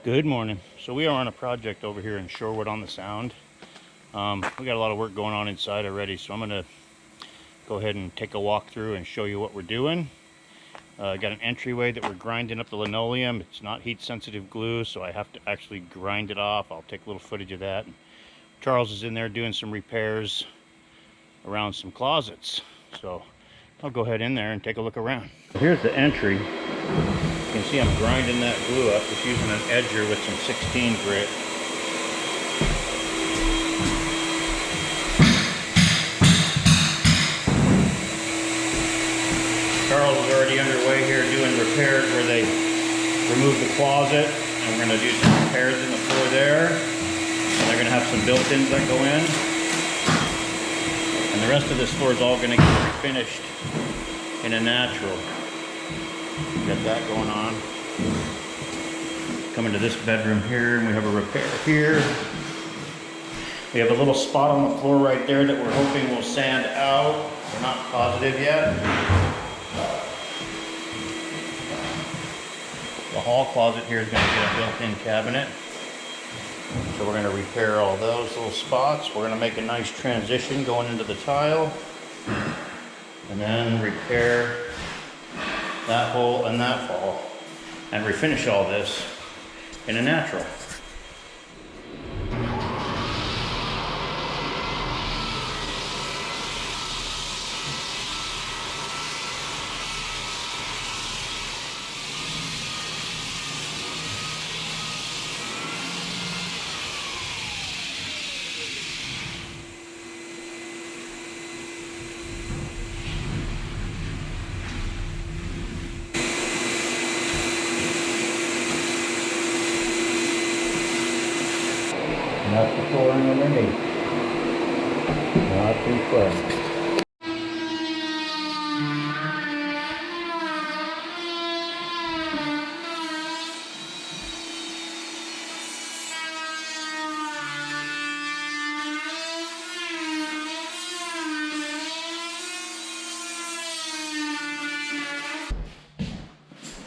Good morning. So we are on a project over here in Shorewood on the Sound. We got a lot of work going on inside already, so I'm going to go ahead and take a walk through and show you what we're doing. Got an entryway that we're grinding up the linoleum. It's not heat sensitive glue, so I have to actually grind it off. I'll take a little footage of that. Charles is in there doing some repairs around some closets, so I'll go ahead in there and take a look around. Here's the entry. You can see I'm grinding that glue up, just using an edger with some 16 grit. Charles is already underway here doing repairs where they remove the closet, and we're going to do some repairs in the floor there. And they're going to have some built-ins that go in. And the rest of this floor is all going to get refinished in a natural. Got that going on. Come into this bedroom here, and we have a repair here. We have a little spot on the floor right there that we're hoping will sand out. We're not positive yet. The hall closet here is going to get a built-in cabinet. So we're going to repair all those little spots. We're going to make a nice transition going into the tile. And then repair that hole and that fall, and refinish all this in a natural. Not the flooring underneath. Not too far.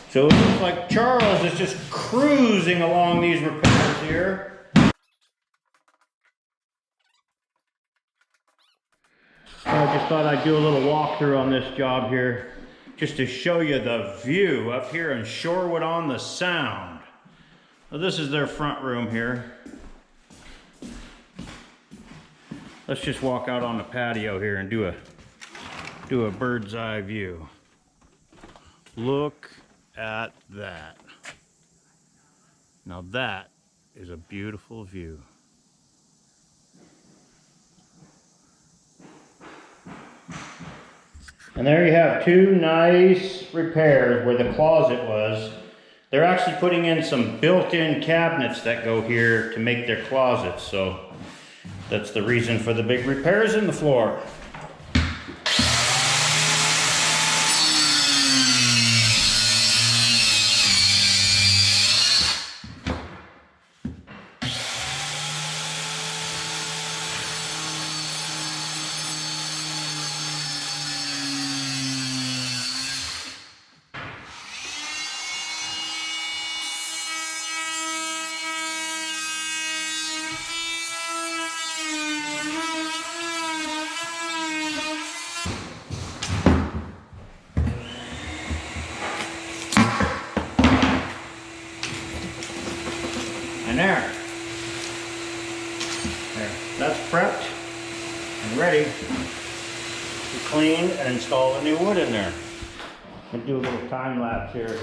So it looks like Charles is just cruising along these repairs here. I just thought I'd do a little walkthrough on this job here, just to show you the view up here in Shorewood on the Sound. So this is their front room here. Let's just walk out on the patio here and do a bird's eye view. Look at that. Now that is a beautiful view. And there you have two nice repairs where the closet was. They're actually putting in some built-in cabinets that go here to make their closets. So that's the reason for the big repairs in the floor. And there, that's prepped and ready to clean and install the new wood in there. I'll do a little time lapse here.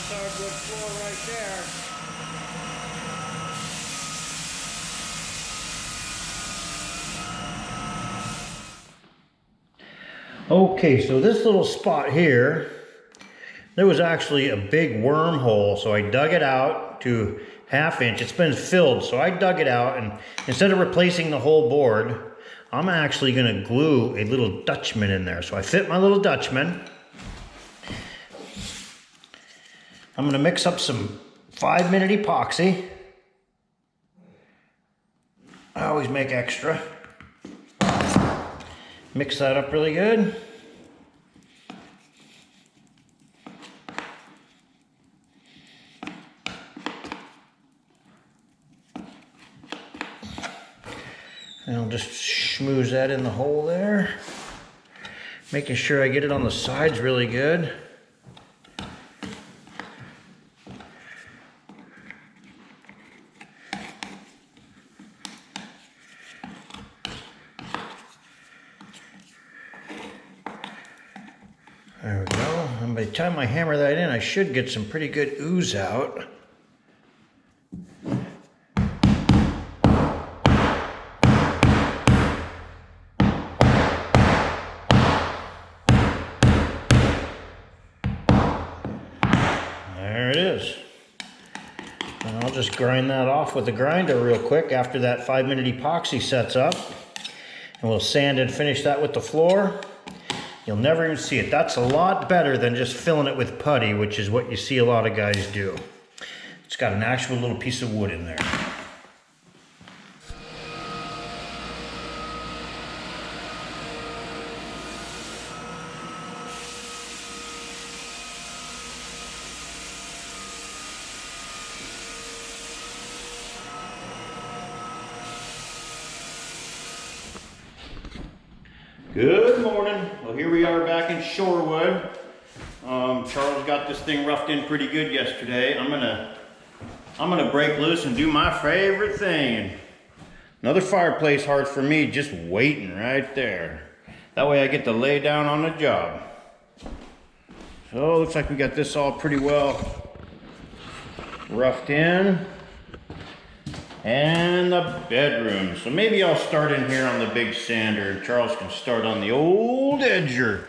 Nice hardwood floor right there. Okay, so this little spot here, there was actually a big wormhole, so I dug it out to 1/2 inch. It's been filled, so I dug it out, and instead of replacing the whole board, I'm actually gonna glue a little Dutchman in there. So I fit my little Dutchman. I'm gonna mix up some 5-minute epoxy. I always make extra. Mix that up really good. And I'll just schmooze that in the hole there. Making sure I get it on the sides really good. There we go. And by the time I hammer that in, I should get some pretty good ooze out. There it is. And I'll just grind that off with the grinder real quick after that 5-minute epoxy sets up. And we'll sand and finish that with the floor. You'll never even see it. That's a lot better than just filling it with putty, which is what you see a lot of guys do. It's got an actual little piece of wood in there. Good morning. Well, here we are back in Shorewood. Charles got this thing roughed in pretty good yesterday. I'm gonna break loose and do my favorite thing. Another fireplace hearth for me, just waiting right there. That way I get to lay down on the job. So looks like we got this all pretty well roughed in. And the bedroom. So maybe I'll start in here on the big sander and Charles can start on the old edger.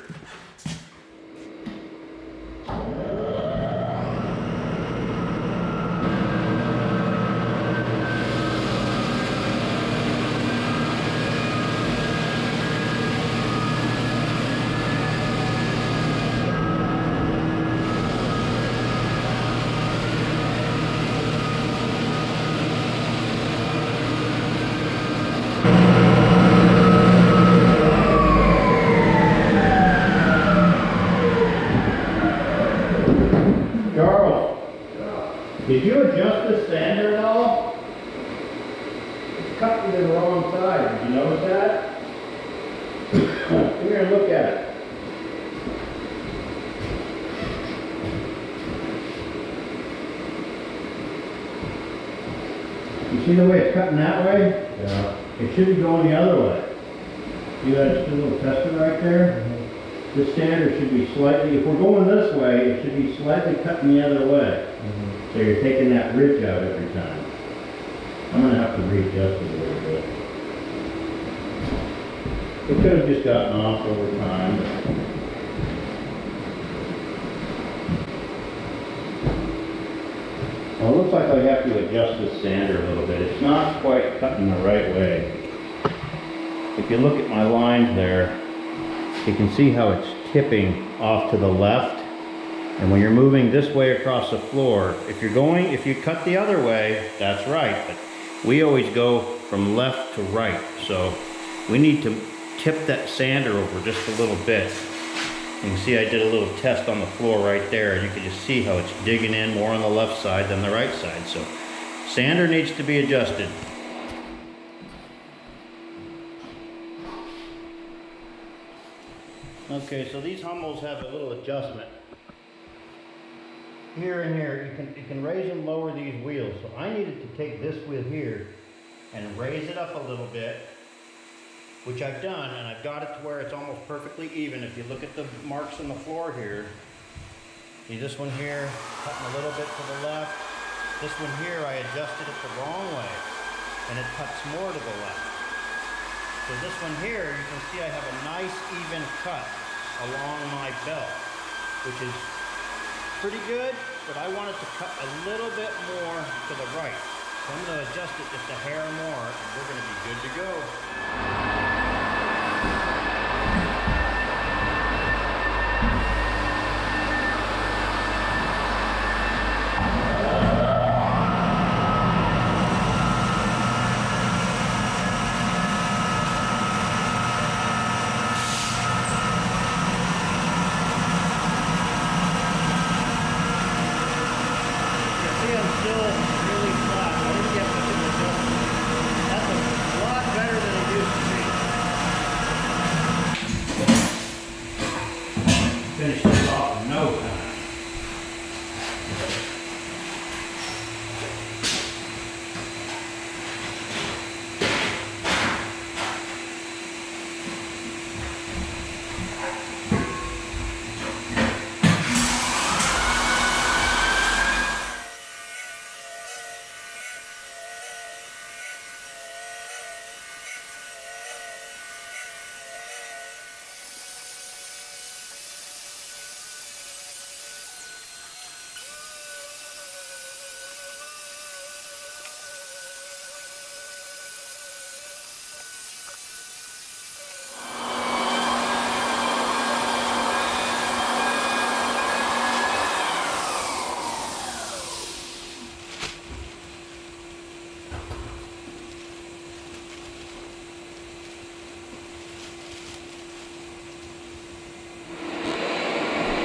Did you adjust this sander at all? It's cut me to the wrong side. Did you notice that? Come here and look at it. You see the way it's cutting that way? Yeah. It should be going the other way. See that little tester right there? Mm-hmm. This sander should be slightly, if we're going this way, it should be slightly cutting the other way. Mm-hmm. So you're taking that ridge out every time. I'm going to have to readjust it a little bit. It could have just gotten off over time. Well, it looks like I have to adjust this sander a little bit. It's not quite cutting the right way. If you look at my lines there, you can see how it's tipping off to the left. And when you're moving this way across the floor, if you cut the other way, that's right. But we always go from left to right. So we need to tip that sander over just a little bit. You can see I did a little test on the floor right there. And you can just see how it's digging in more on the left side than the right side. So sander needs to be adjusted. Okay, so these Hummels have a little adjustment. Here and here, you can raise and lower these wheels. So I needed to take this wheel here and raise it up a little bit, which I've done, and I've got it to where it's almost perfectly even. If you look at the marks on the floor here, See this one here, cutting a little bit to the left. This one here, I adjusted it the wrong way, and it cuts more to the left. So this one here, you can see I have a nice even cut along my belt, which is pretty good, but I want it to cut a little bit more to the right. So I'm going to adjust it just a hair more, and we're going to be good to go. Finish this off in no time.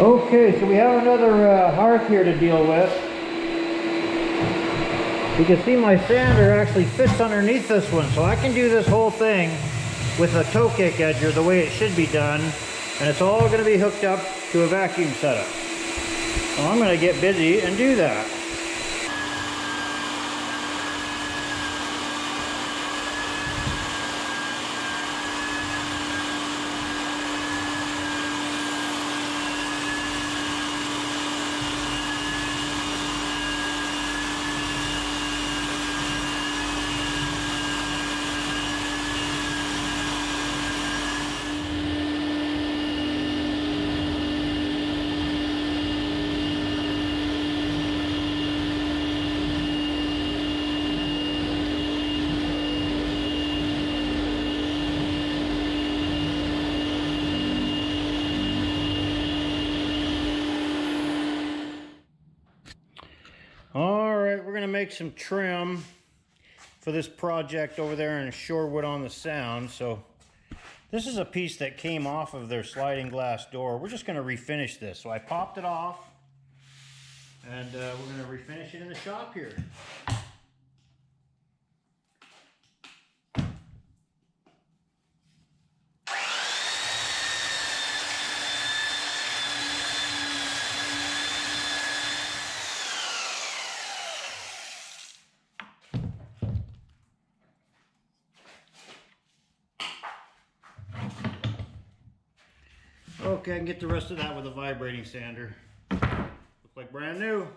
Okay, so we have another hearth here to deal with. You can see my sander actually fits underneath this one, so I can do this whole thing with a toe kick edger the way it should be done, and it's all going to be hooked up to a vacuum setup. So I'm going to get busy and do that. Alright, we're going to make some trim for this project over there in Shorewood on the Sound. So this is a piece that came off of their sliding glass door. We're just going to refinish this. So I popped it off, and we're going to refinish it in the shop here. Okay, I can get the rest of that with a vibrating sander. Look like brand new.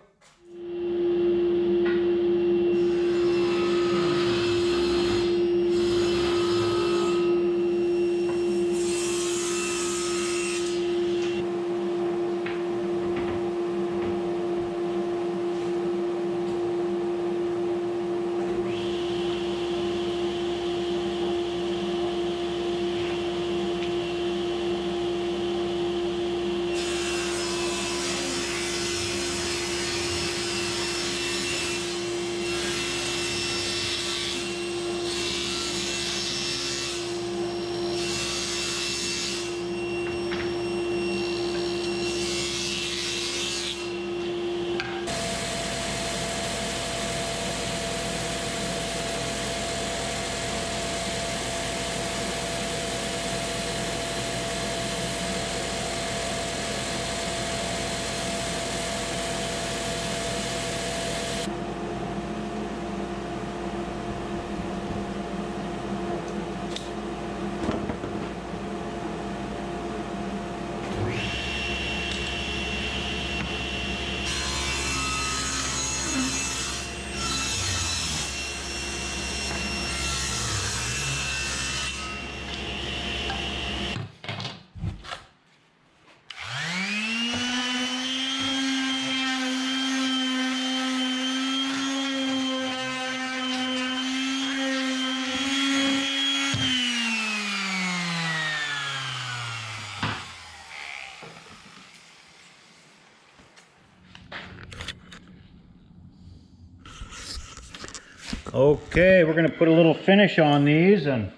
Okay, we're going to put a little finish on these, and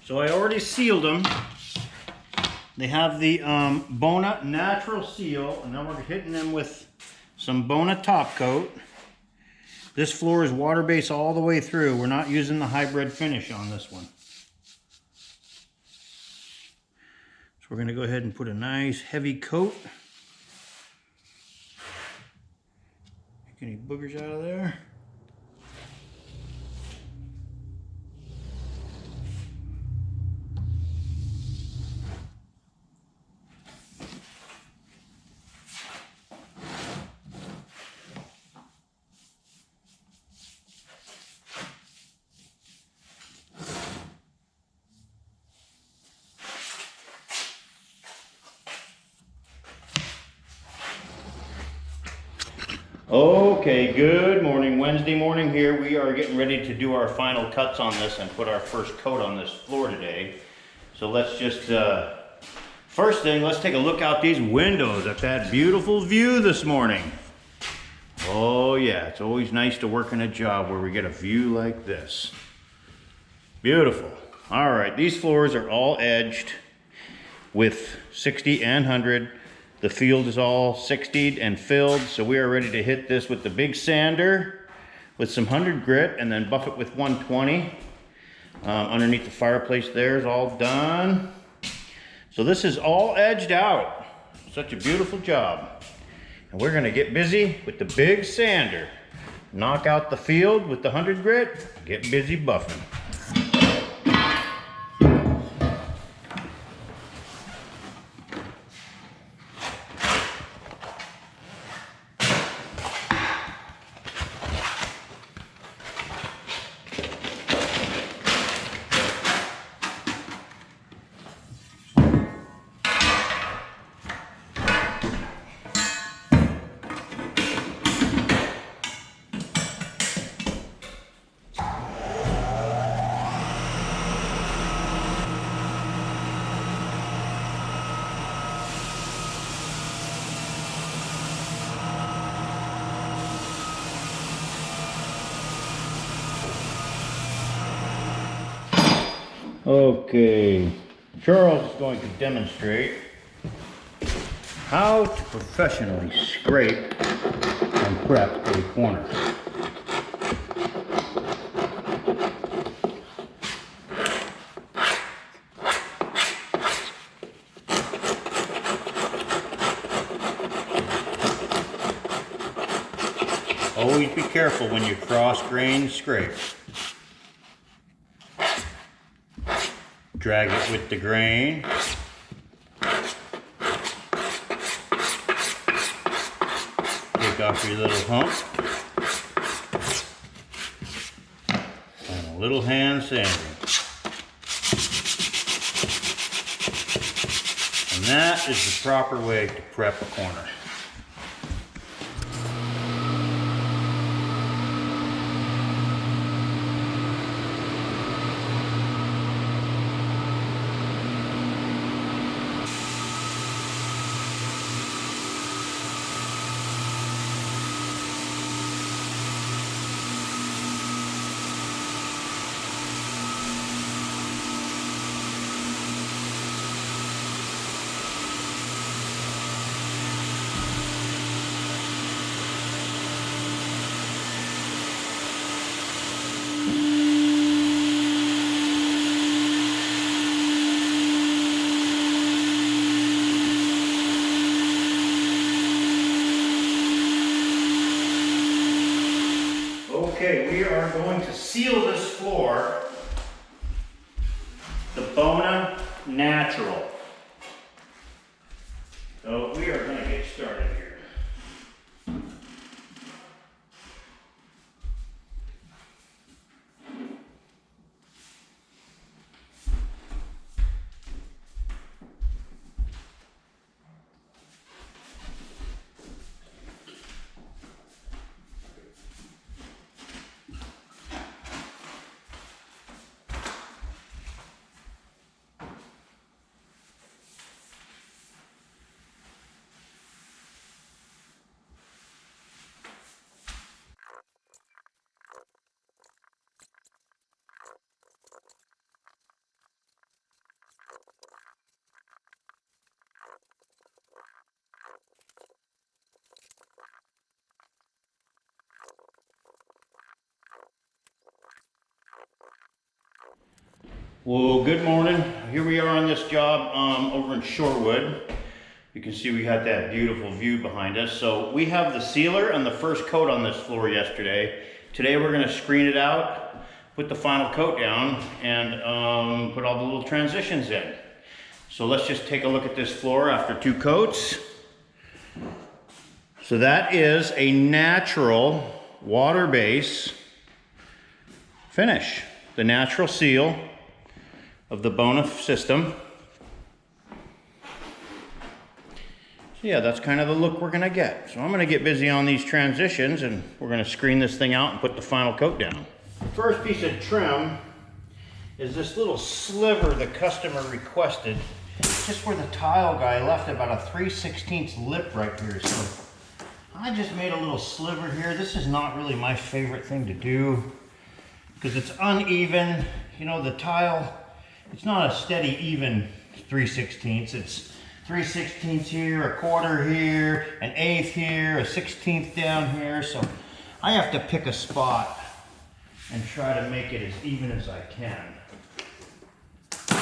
so I already sealed them. They have the Bona Natural Seal, and now we're hitting them with some Bona Top Coat. This floor is water-based all the way through. We're not using the hybrid finish on this one. So we're going to go ahead and put a nice heavy coat. Get any boogers out of there. Okay, good morning. Wednesday morning here. We are getting ready to do our final cuts on this and put our first coat on this floor today. So let's just, first thing, let's take a look out these windows at that beautiful view this morning. Oh yeah, it's always nice to work in a job where we get a view like this. Beautiful. All right, these floors are all edged with 60 and 100. The field is all 60'd and filled, so we are ready to hit this with the big sander with some 100 grit and then buff it with 120. Underneath the fireplace there is all done. So this is all edged out. Such a beautiful job. And we're gonna get busy with the big sander. Knock out the field with the 100 grit, get busy buffing. Okay, Charles is going to demonstrate how to professionally scrape and prep a corner. Always be careful when you cross-grain scrape. Drag it with the grain. Take off your little hump. And a little hand sanding. And that is the proper way to prep a corner. Okay, we are going to seal this floor the Bona Natural. So we are going to get started here. Well, good morning. Here we are on this job over in Shorewood. You can see we had that beautiful view behind us. So we have the sealer and the first coat on this floor yesterday. Today we're going to screen it out, put the final coat down, and put all the little transitions in. So let's just take a look at this floor after 2 coats. So that is a natural water base finish, the natural seal of the Bona system. So yeah, that's kind of the look we're gonna get. So I'm gonna get busy on these transitions and we're gonna screen this thing out and put the final coat down. The first piece of trim is this little sliver the customer requested, just where the tile guy left about a 3/16 lip right here. So I just made a little sliver here. This is not really my favorite thing to do because it's uneven. You know, the tile, it's not a steady even 3/16. It's 3/16 here, a quarter here, an eighth here, a 16th down here. So I have to pick a spot and try to make it as even as I can. So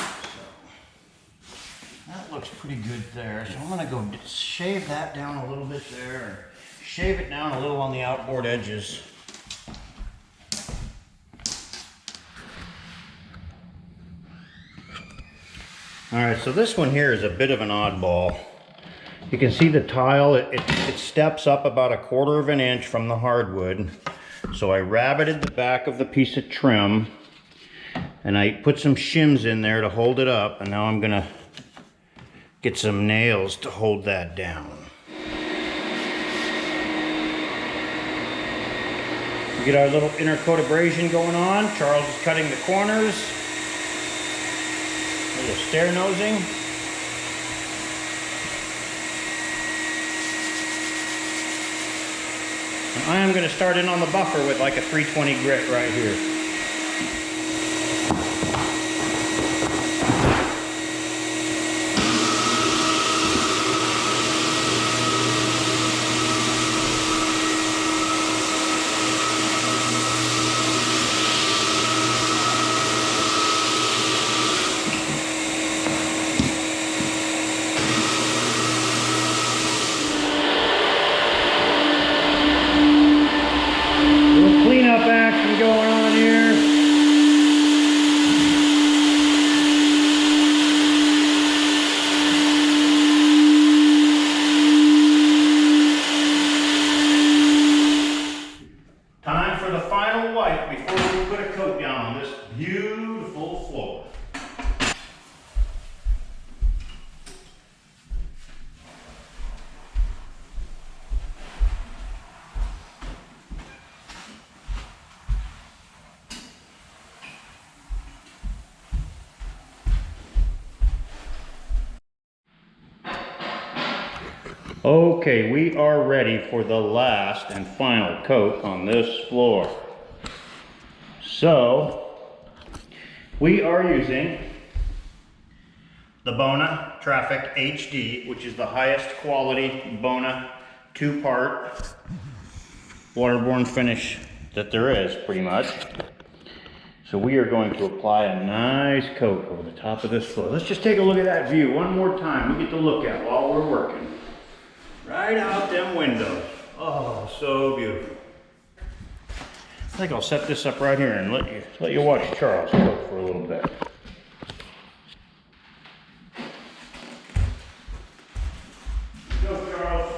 that looks pretty good there. So I'm gonna go shave that down a little bit there, and shave it down a little on the outboard edges. All right, so this one here is a bit of an oddball. You can see the tile, it steps up about a quarter of an inch from the hardwood. So I rabbited the back of the piece of trim and I put some shims in there to hold it up, and now I'm gonna get some nails to hold that down. We get our little inner coat abrasion going on. Charles is cutting the corners. A little stair nosing. And I am going to start in on the buffer with like a 320 grit right here. Cleanup action going on here. Time for the final wipe before we put a coat down on this beautiful floor. Okay, we are ready for the last and final coat on this floor. So, we are using the Bona Traffic HD, which is the highest quality Bona 2-part waterborne finish that there is, pretty much. So we are going to apply a nice coat over the top of this floor. Let's just take a look at that view one more time. We get to look at while we're working. Right out them windows. Oh, so beautiful. I think I'll set this up right here and let you watch Charles cook for a little bit. Go, Charles.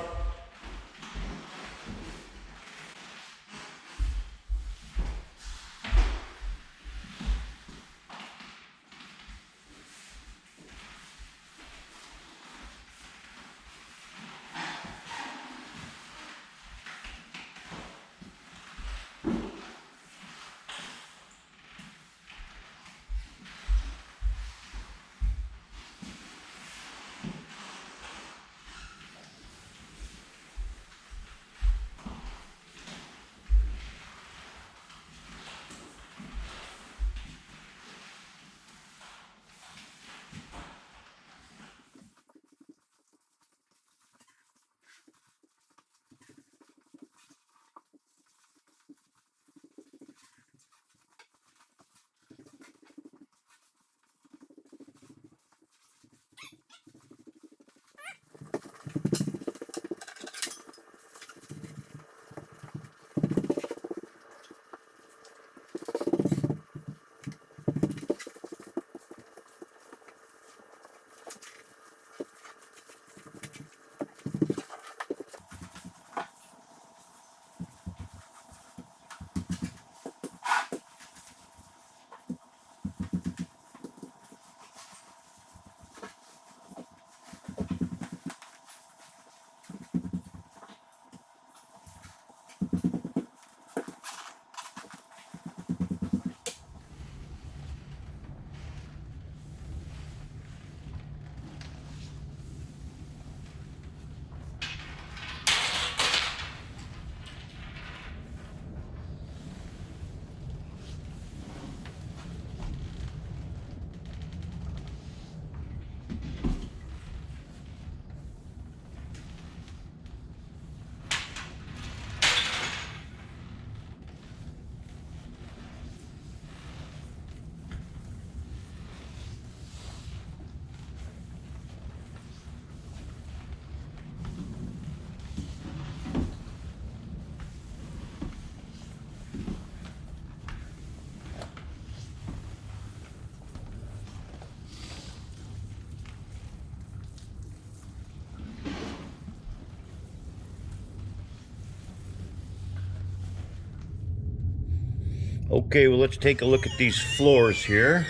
Okay, well, let's take a look at these floors here.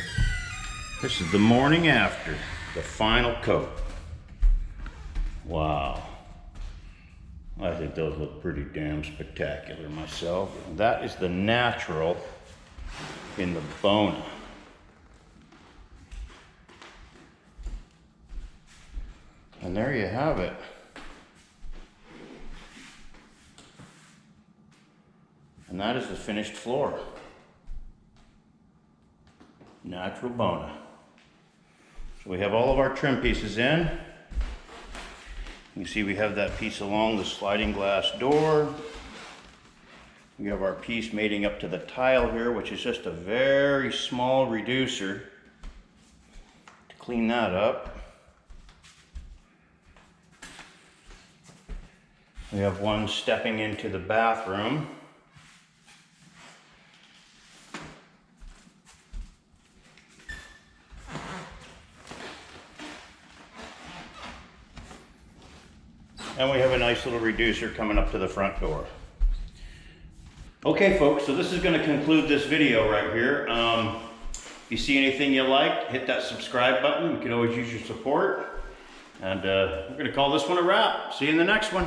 This is the morning after the final coat. Wow. I think those look pretty damn spectacular myself. That is the natural in the Bona. And there you have it. And that is the finished floor. Natural Bona. So we have all of our trim pieces in. You see we have that piece along the sliding glass door. We have our piece mating up to the tile here, which is just a very small reducer to clean that up. We have one stepping into the bathroom. And we have a nice little reducer coming up to the front door. Okay folks, so this is going to conclude this video right here. If you see anything you like, hit that subscribe button. We can always use your support. And we're going to call this one a wrap. See you in the next one.